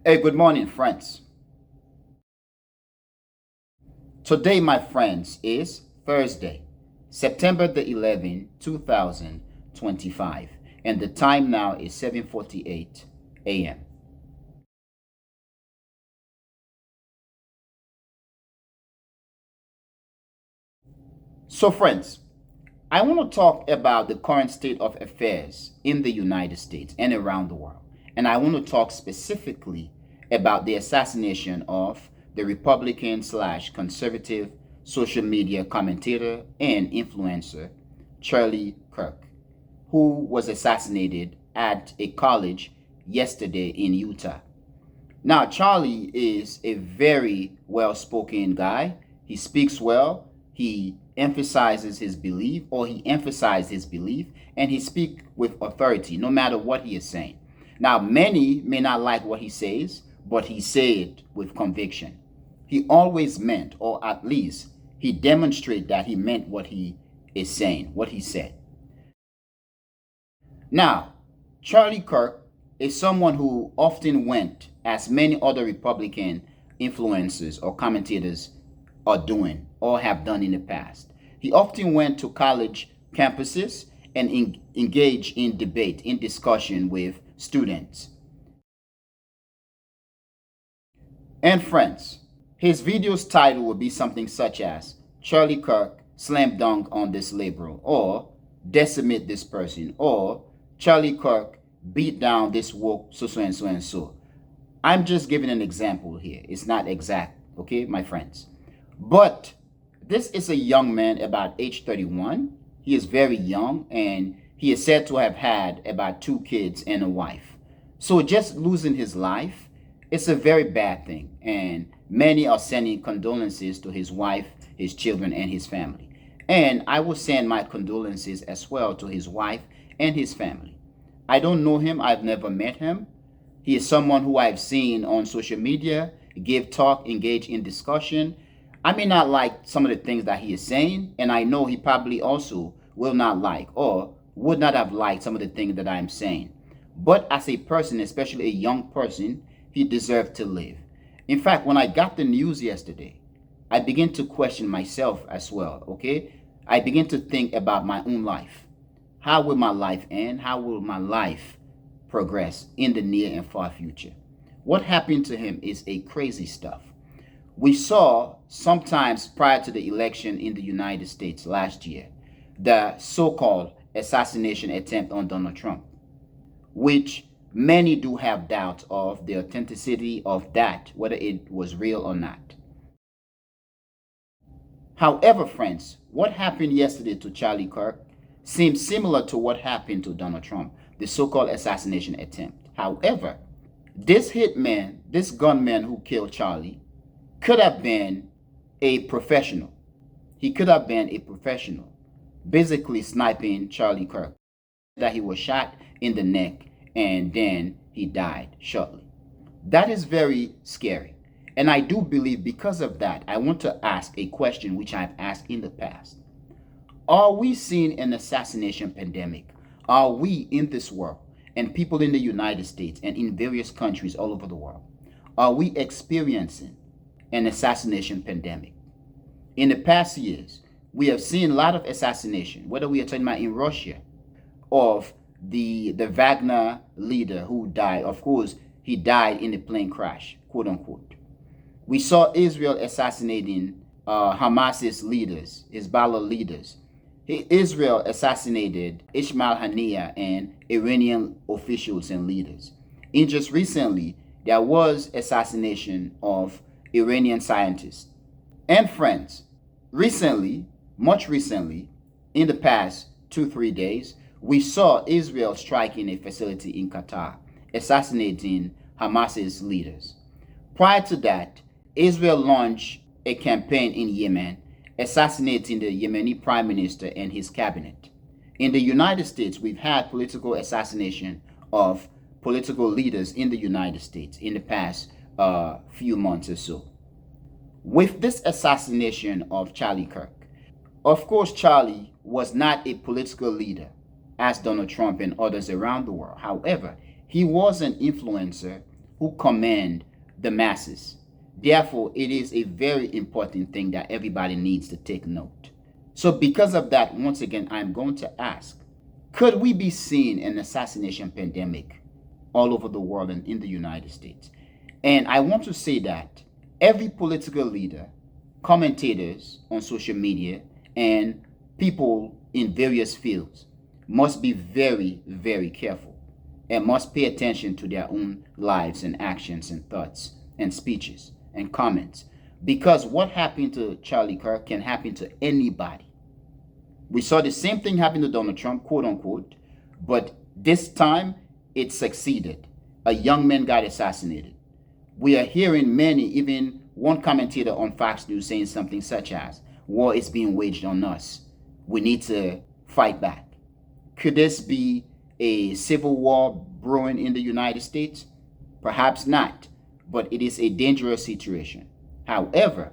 Hey, good morning, friends. Today, my friends, is Thursday, September the 11th, 2025, and the time now is 7:48 a.m. So, friends, I want to talk about the current state of affairs in the United States and around the world. And I want to talk specifically about the assassination of the Republican slash conservative social media commentator and influencer, Charlie Kirk, who was assassinated at a college yesterday in Utah. Now, Charlie is a very well spoken guy. He speaks well. He emphasizes his belief, or he emphasized his belief, and he speaks with authority no matter what he is saying. Now, many may not like what he says, but he said with conviction. He always meant, or at least he demonstrated that he meant what he is saying, what he said. Now, Charlie Kirk is someone who often went, as many other Republican influencers or commentators are doing or have done in the past. He often went to college campuses and engaged in debate, in discussion with students and friends. His video's title would be something such as Charlie Kirk slam dunk on this liberal, or decimate this person, or Charlie Kirk beat down this woke so and so and so. I'm just giving an example here. It's not exact, okay, my friends. But this is a young man about age 31. He is very young, and he is said to have had about 2 kids and a wife. So just losing his life, it's a very bad thing. And many are sending condolences to his wife, his children, and his family. And I will send my condolences as well to his wife and his family. I don't know him. I've never met him. He is someone who I've seen on social media, give talk, engage in discussion. I may not like some of the things that he is saying, and I know he probably also will not like or would not have liked some of the things that I'm saying. But as a person, especially a young person, he deserved to live. In fact, when I got the news yesterday, I began to question myself as well, okay? I began to think about my own life. How will my life end? How will my life progress in the near and far future? What happened to him is a crazy stuff. We saw sometimes prior to the election in the United States last year, the so-called assassination attempt on Donald Trump, which many do have doubts of the authenticity of that, whether it was real or not. However, friends, what happened yesterday to Charlie Kirk seems similar to what happened to Donald Trump, the so-called assassination attempt. However, this hitman, this gunman who killed Charlie, could have been a professional. He could have been a professional, basically sniping Charlie Kirk. That he was shot in the neck and then he died shortly. That is very scary. And I do believe because of that, I want to ask a question which I've asked in the past. Are we seeing an assassination pandemic? Are we in this world, and people in the United States and in various countries all over the world, are we experiencing an assassination pandemic? In the past years, we have seen a lot of assassination, whether we are talking about in Russia, of the Wagner leader who died. Of course, he died in a plane crash, quote unquote. We saw Israel assassinating Hamas's leaders, Hezbollah leaders. Israel assassinated Ismail Haniyeh and Iranian officials and leaders. And just recently, there was assassination of Iranian scientists. And friends, recently, much recently, in the past 2-3 days, we saw Israel striking a facility in Qatar, assassinating Hamas's leaders. Prior to that, Israel launched a campaign in Yemen, assassinating the Yemeni prime minister and his cabinet. In the United States, we've had political assassination of political leaders in the United States in the past few months or so. With this assassination of Charlie Kirk, of course, Charlie was not a political leader as Donald Trump and others around the world. However, he was an influencer who command the masses. Therefore, it is a very important thing that everybody needs to take note. So, because of that, once again, I'm going to ask, could we be seeing an assassination pandemic all over the world and in the United States? And I want to say that every political leader, commentators on social media, and people in various fields must be very, very careful and must pay attention to their own lives and actions and thoughts and speeches and comments. Because what happened to Charlie Kirk can happen to anybody. We saw the same thing happen to Donald Trump, quote unquote, but this time it succeeded. A young man got assassinated. We are hearing many, even one commentator on Fox News saying something such as, war is being waged on us. We need to fight back. Could this be a civil war brewing in the United States? Perhaps not, but it is a dangerous situation. However,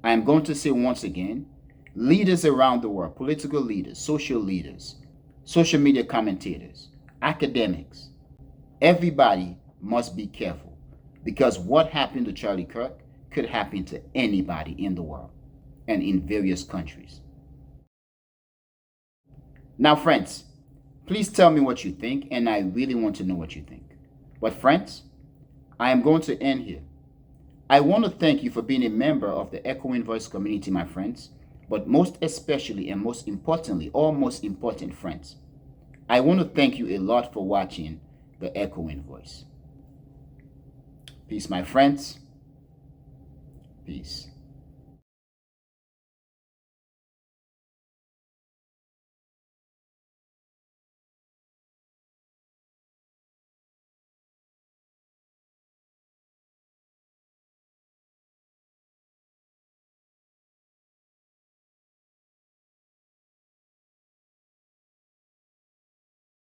I am going to say once again, leaders around the world, political leaders, social media commentators, academics, everybody must be careful because what happened to Charlie Kirk could happen to anybody in the world and in various countries. Now, friends, please tell me what you think, and I really want to know what you think. But friends, I am going to end here. I want to thank you for being a member of the Echoing Voice community, my friends, but most especially and most importantly, all most important friends, I want to thank you a lot for watching the Echoing Voice. Peace, my friends. Peace.